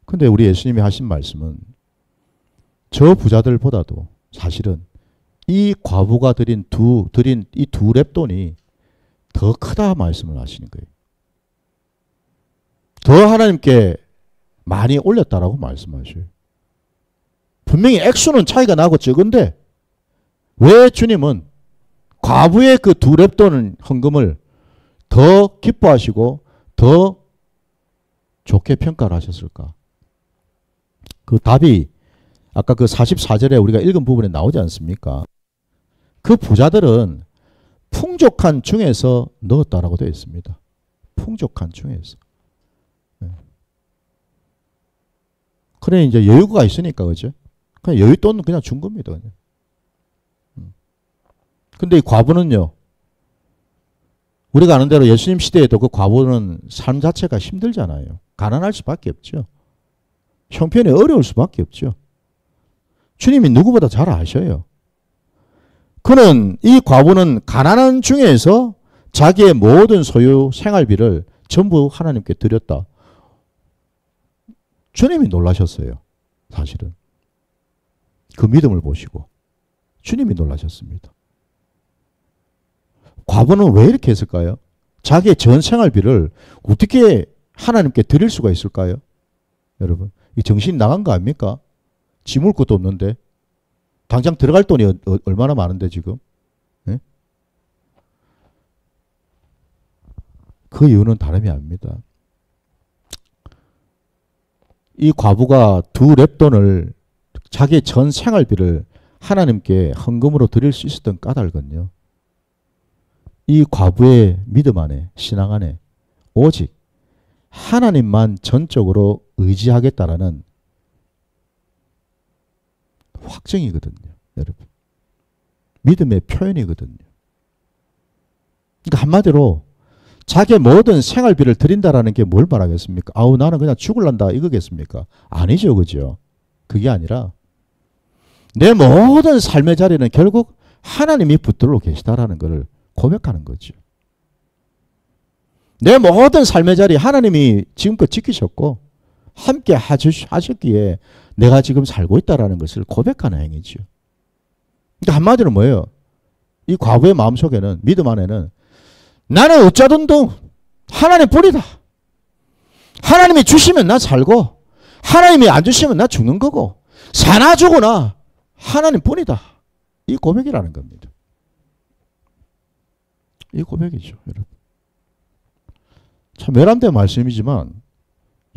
근데 우리 예수님이 하신 말씀은 저 부자들보다도 사실은 이 과부가 드린 이 두 랩돈이 더 크다 말씀을 하시는 거예요. 더 하나님께 많이 올렸다라고 말씀하셔요. 분명히 액수는 차이가 나고 적은데 왜 주님은 과부의 그 두 랩돈 헌금을 더 기뻐하시고 더 좋게 평가를 하셨을까? 그 답이 아까 그 44절에 우리가 읽은 부분에 나오지 않습니까? 그 부자들은 풍족한 중에서 넣었다라고 되어 있습니다. 풍족한 중에서. 그래 이제 여유가 있으니까 그죠? 그냥 여윳돈은 그냥 준 겁니다. 그냥. 근데 이 과부는요. 우리가 아는 대로 예수님 시대에도 그 과부는 삶 자체가 힘들잖아요. 가난할 수밖에 없죠. 형편이 어려울 수밖에 없죠. 주님이 누구보다 잘 아셔요. 그는 이 과부는 가난한 중에서 자기의 모든 소유 생활비를 전부 하나님께 드렸다. 주님이 놀라셨어요. 사실은. 그 믿음을 보시고 주님이 놀라셨습니다. 과부는 왜 이렇게 했을까요? 자기의 전 생활비를 어떻게 하나님께 드릴 수가 있을까요? 여러분, 이 정신이 나간 거 아닙니까? 지물 것도 없는데 당장 들어갈 돈이 얼마나 많은데 지금. 네? 그 이유는 다름이 아닙니다. 이 과부가 두 랩돈을 자기의 전 생활비를 하나님께 헌금으로 드릴 수 있었던 까닭은요. 이 과부의 믿음 안에 신앙 안에 오직 하나님만 전적으로 의지하겠다라는 확증이거든요. 여러분. 믿음의 표현이거든요. 그러니까 한마디로 자기의 모든 생활비를 드린다라는 게 뭘 말하겠습니까? 아우 나는 그냥 죽을란다 이거겠습니까? 아니죠. 그죠? 그게 아니라 내 모든 삶의 자리는 결국 하나님이 붙들고 계시다라는 것을 고백하는 거죠. 내 모든 삶의 자리 하나님이 지금껏 지키셨고 함께 하셨기에 내가 지금 살고 있다는 것을 고백하는 행위죠. 그러니까 한마디로 뭐예요? 이 과부의 마음속에는 믿음 안에는 나는 어쩌든도 하나님 뿐이다. 하나님이 주시면 나 살고 하나님이 안 주시면 나 죽는 거고 사나 죽으나 하나님 뿐이다. 이 고백이라는 겁니다. 이 고백이죠. 여러분. 참 외람된 말씀이지만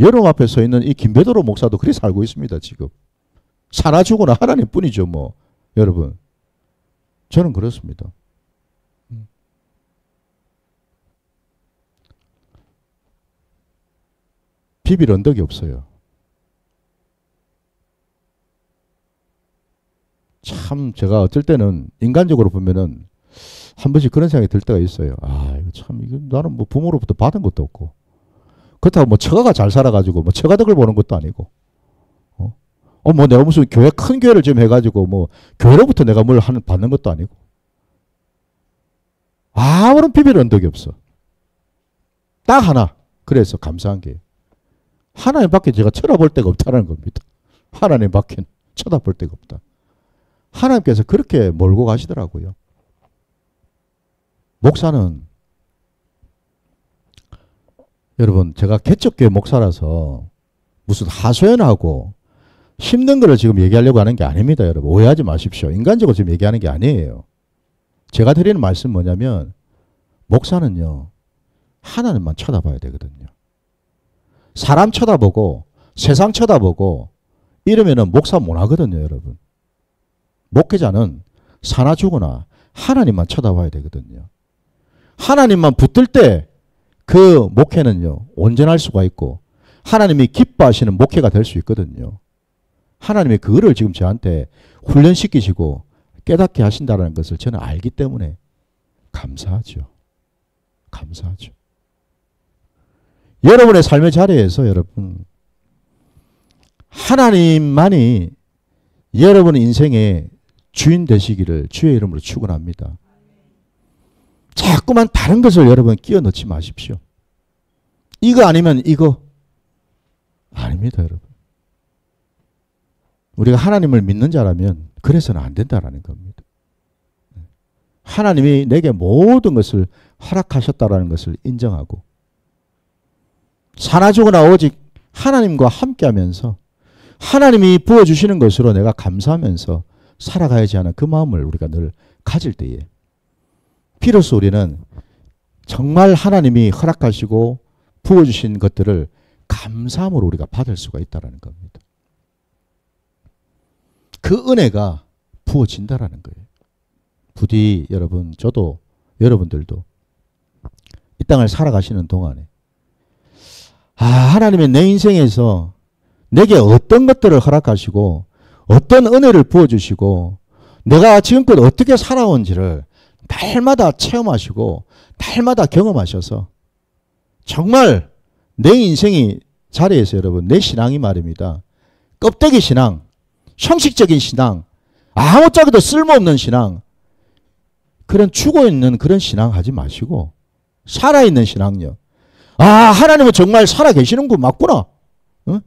여러분 앞에 서 있는 이 김베드로 목사도 그렇게 살고 있습니다. 지금. 사나 죽으나 하나님 뿐이죠. 뭐 여러분. 저는 그렇습니다. 비빌 언덕이 없어요. 참 제가 어쩔 때는 인간적으로 보면은 한 번씩 그런 생각이 들 때가 있어요. 아, 이거 참, 이거 나는 뭐 부모로부터 받은 것도 없고. 그렇다고 뭐 처가가 잘 살아가지고 뭐 처가덕을 보는 것도 아니고. 뭐 내가 무슨 큰 교회를 좀 해가지고 뭐 교회로부터 내가 뭘 받는 것도 아니고. 아무런 비빌 언덕이 없어. 딱 하나. 그래서 감사한 게 하나님 밖에 제가 쳐다볼 데가 없다는 겁니다. 하나님 밖에 쳐다볼 데가 없다. 하나님께서 그렇게 몰고 가시더라고요. 목사는 여러분 제가 개척교회 목사라서 무슨 하소연하고 힘든 거를 지금 얘기하려고 하는 게 아닙니다. 여러분 오해하지 마십시오. 인간적으로 지금 얘기하는 게 아니에요. 제가 드리는 말씀 뭐냐면 목사는요 하나님만 쳐다봐야 되거든요. 사람 쳐다보고 세상 쳐다보고 이러면은 목사 못 하거든요. 여러분 목회자는 사나 죽으나 하나님만 쳐다봐야 되거든요. 하나님만 붙들 때 그 목회는요 온전할 수가 있고 하나님이 기뻐하시는 목회가 될 수 있거든요. 하나님이 그거를 지금 저한테 훈련시키시고 깨닫게 하신다는 것을 저는 알기 때문에 감사하죠. 감사하죠. 여러분의 삶의 자리에서 여러분 하나님만이 여러분 인생의 주인 되시기를 주의 이름으로 축원합니다. 자꾸만 다른 것을 여러분 끼워 넣지 마십시오. 이거 아니면 이거 아닙니다, 여러분. 우리가 하나님을 믿는 자라면 그래서는 안 된다라는 겁니다. 하나님이 내게 모든 것을 허락하셨다라는 것을 인정하고 사나 죽으나 오직 하나님과 함께하면서 하나님이 부어주시는 것으로 내가 감사하면서 살아가야지 하는 그 마음을 우리가 늘 가질 때에 비로소 우리는 정말 하나님이 허락하시고 부어주신 것들을 감사함으로 우리가 받을 수가 있다는 겁니다. 그 은혜가 부어진다라는 거예요. 부디 여러분, 저도 여러분들도 이 땅을 살아가시는 동안에 하나님의 내 인생에서 내게 어떤 것들을 허락하시고 어떤 은혜를 부어주시고 내가 지금껏 어떻게 살아온지를 날마다 체험하시고 날마다 경험하셔서 정말 내 인생이 자리에서 여러분 내 신앙이 말입니다. 껍데기 신앙, 형식적인 신앙, 아무짝에도 쓸모없는 신앙, 그런 죽어있는 그런 신앙 하지 마시고 살아있는 신앙요. 하나님은 정말 살아계시는군 맞구나. 어?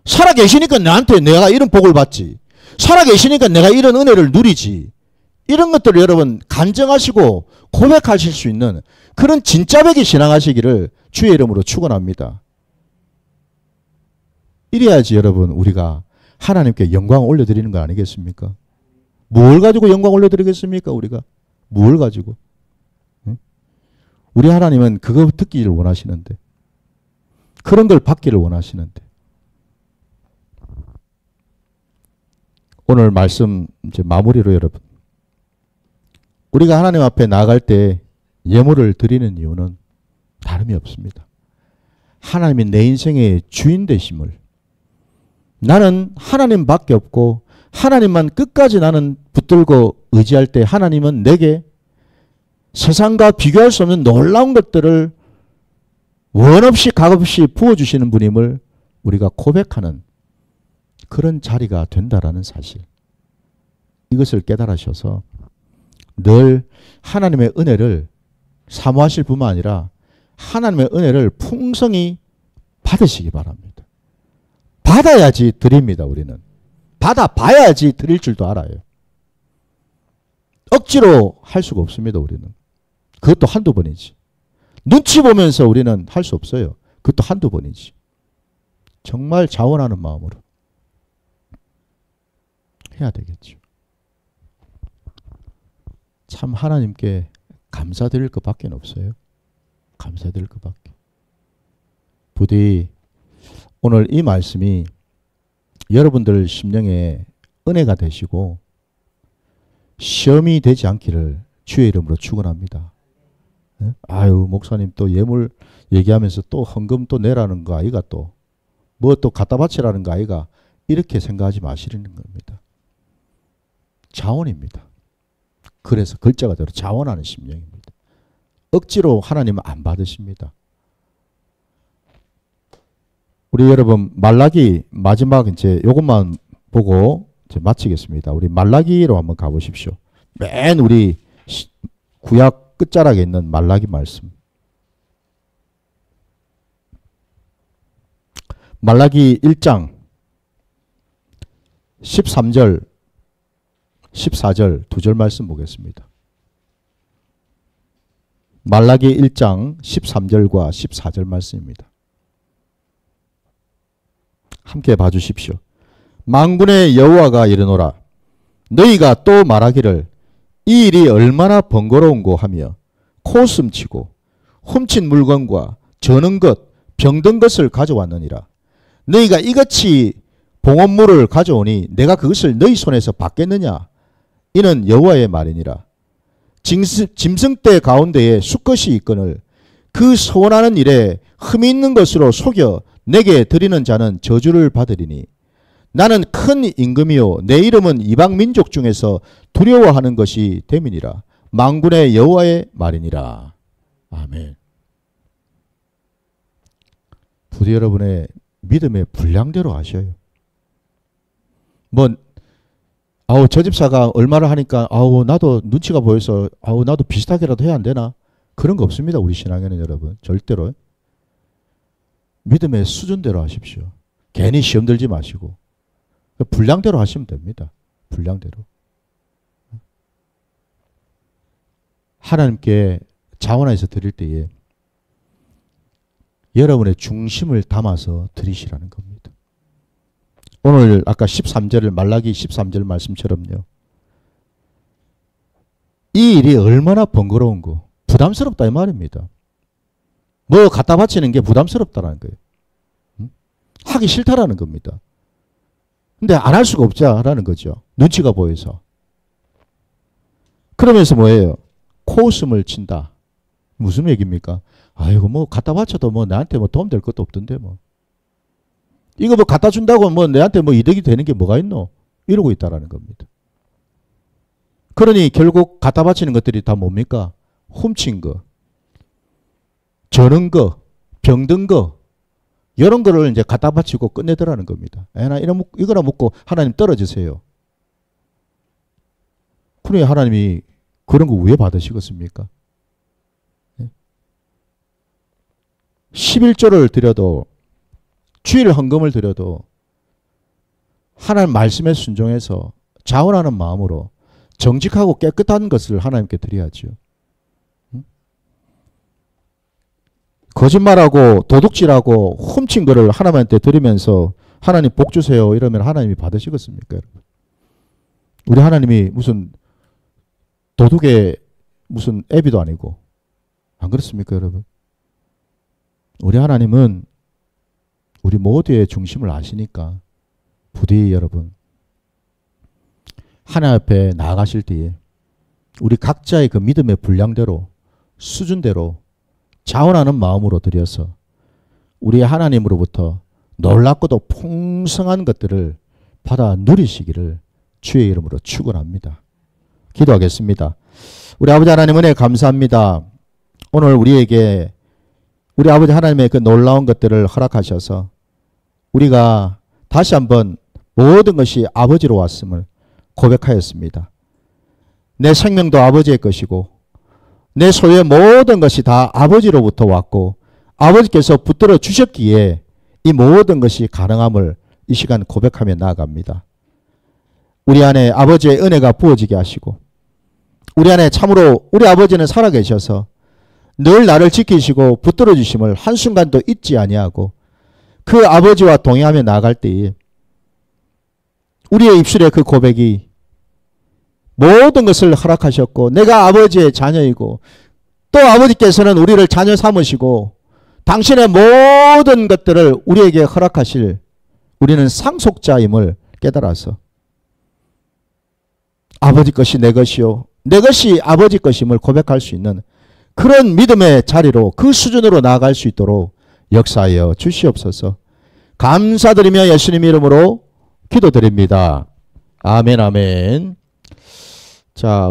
살아계시니까 나한테 내가 이런 복을 받지. 살아계시니까 내가 이런 은혜를 누리지. 이런 것들을 여러분 간증하시고 고백하실 수 있는 그런 진짜백이 신앙하시기를 주의 이름으로 축원합니다. 이래야지 여러분 우리가 하나님께 영광을 올려드리는 거 아니겠습니까? 뭘 가지고 영광 올려드리겠습니까? 우리가 뭘 가지고? 응? 우리 하나님은 그거 듣기를 원하시는데 그런 걸 받기를 원하시는데 오늘 말씀 이제 마무리로 여러분 우리가 하나님 앞에 나아갈 때 예물을 드리는 이유는 다름이 없습니다. 하나님이 내 인생의 주인 되심을 나는 하나님밖에 없고 하나님만 끝까지 나는 붙들고 의지할 때 하나님은 내게 세상과 비교할 수 없는 놀라운 것들을 원없이 값없이 부어주시는 분임을 우리가 고백하는 그런 자리가 된다라는 사실. 이것을 깨달으셔서 늘 하나님의 은혜를 사모하실 뿐만 아니라 하나님의 은혜를 풍성히 받으시기 바랍니다. 받아야지 드립니다. 우리는. 받아봐야지 드릴 줄도 알아요. 억지로 할 수가 없습니다. 우리는. 그것도 한두 번이지. 눈치 보면서 우리는 할 수 없어요. 그것도 한두 번이지. 정말 자원하는 마음으로 해야 되겠죠. 참 하나님께 감사드릴 것밖에 없어요. 감사드릴 것밖에. 부디 오늘 이 말씀이 여러분들 심령에 은혜가 되시고 시험이 되지 않기를 주의 이름으로 축원합니다. 아유 목사님 또 예물 얘기하면서 또 헌금 또 내라는 거 아이가 또 뭐 또 갖다 바치라는 거 아이가 이렇게 생각하지 마시는 겁니다. 자원입니다. 그래서 글자가대로 자원하는 심령입니다. 억지로 하나님은 안 받으십니다. 우리 여러분 말라기 마지막 이제 요것만 보고 이제 마치겠습니다. 우리 말라기로 한번 가보십시오. 맨 우리 구약 끝자락에 있는 말라기 말씀. 말라기 1장 13절 14절 두 절 말씀 보겠습니다. 말라기 1장 13절과 14절 말씀입니다. 함께 봐주십시오. 만군의 여호와가 이르노라. 너희가 또 말하기를 이 일이 얼마나 번거로운고 하며 코숨치고 훔친 물건과 저는 것 병든 것을 가져왔느니라. 너희가 이같이 봉헌물을 가져오니 내가 그것을 너희 손에서 받겠느냐. 이는 여호와의 말이니라. 짐승떼 가운데에 수컷이 있거늘 그 소원하는 일에 흠이 있는 것으로 속여 내게 드리는 자는 저주를 받으리니 나는 큰 임금이요 내 이름은 이방 민족 중에서 두려워하는 것이 됨이니라. 만군의 여호와의 말이니라. 아멘. 부디 여러분의 믿음의 분량대로 하셔요. 아우 저 집사가 얼마나 하니까 아우 나도 눈치가 보여서 아우 나도 비슷하게라도 해야 안 되나? 그런 거 없습니다. 우리 신앙에는 여러분. 절대로. 믿음의 수준대로 하십시오. 괜히 시험 들지 마시고. 분량대로 하시면 됩니다. 분량대로. 하나님께 자원해서 드릴 때에 여러분의 중심을 담아서 드리시라는 겁니다. 오늘 아까 13절을 말라기 13절 말씀처럼요. 이 일이 얼마나 번거로운 거 부담스럽다 이 말입니다. 뭐 갖다 바치는 게 부담스럽다라는 거예요. 하기 싫다라는 겁니다. 근데 안 할 수가 없자라는 거죠. 눈치가 보여서. 그러면서 뭐예요? 코웃음을 친다. 무슨 얘기입니까? 아이고 뭐 갖다 바쳐도 뭐 나한테 뭐 도움 될 것도 없던데 뭐. 이거 뭐 갖다 준다고 뭐 내한테 뭐 이득이 되는 게 뭐가 있노? 이러고 있다라는 겁니다. 그러니 결국 갖다 바치는 것들이 다 뭡니까? 훔친 거, 저는 거, 병든 거, 이런 거를 이제 갖다 바치고 끝내더라는 겁니다. 나 이거나 먹고 하나님 떨어지세요. 그러니 하나님이 그런 거 왜 받으시겠습니까? 11조를 드려도 주일 헌금을 드려도 하나님 말씀에 순종해서 자원하는 마음으로 정직하고 깨끗한 것을 하나님께 드려야죠. 거짓말하고 도둑질하고 훔친 거를 하나님한테 드리면서 하나님 복 주세요 이러면 하나님이 받으시겠습니까? 여러분? 우리 하나님이 무슨 도둑의 무슨 애비도 아니고 안 그렇습니까 여러분? 우리 하나님은 우리 모두의 중심을 아시니까 부디 여러분 하나님 앞에 나아가실 때에 우리 각자의 그 믿음의 분량대로 수준대로 자원하는 마음으로 드려서 우리 하나님으로부터 놀랍고도 풍성한 것들을 받아 누리시기를 주의 이름으로 축원합니다. 기도하겠습니다. 우리 아버지 하나님 은혜 감사합니다. 오늘 우리에게 우리 아버지 하나님의 그 놀라운 것들을 허락하셔서 우리가 다시 한번 모든 것이 아버지로 왔음을 고백하였습니다. 내 생명도 아버지의 것이고 내 소유의 모든 것이 다 아버지로부터 왔고 아버지께서 붙들어 주셨기에 이 모든 것이 가능함을 이 시간 고백하며 나아갑니다. 우리 안에 아버지의 은혜가 부어지게 하시고 우리 안에 참으로 우리 아버지는 살아계셔서 늘 나를 지키시고 붙들어 주심을 한순간도 잊지 아니하고 그 아버지와 동행하며 나아갈 때에 우리의 입술의 그 고백이 모든 것을 허락하셨고 내가 아버지의 자녀이고 또 아버지께서는 우리를 자녀 삼으시고 당신의 모든 것들을 우리에게 허락하실 우리는 상속자임을 깨달아서 아버지 것이 내 것이요 내 것이 아버지 것임을 고백할 수 있는 그런 믿음의 자리로 그 수준으로 나아갈 수 있도록 역사하여 주시옵소서. 감사드리며 예수님 이름으로 기도드립니다. 아멘 아멘. 자.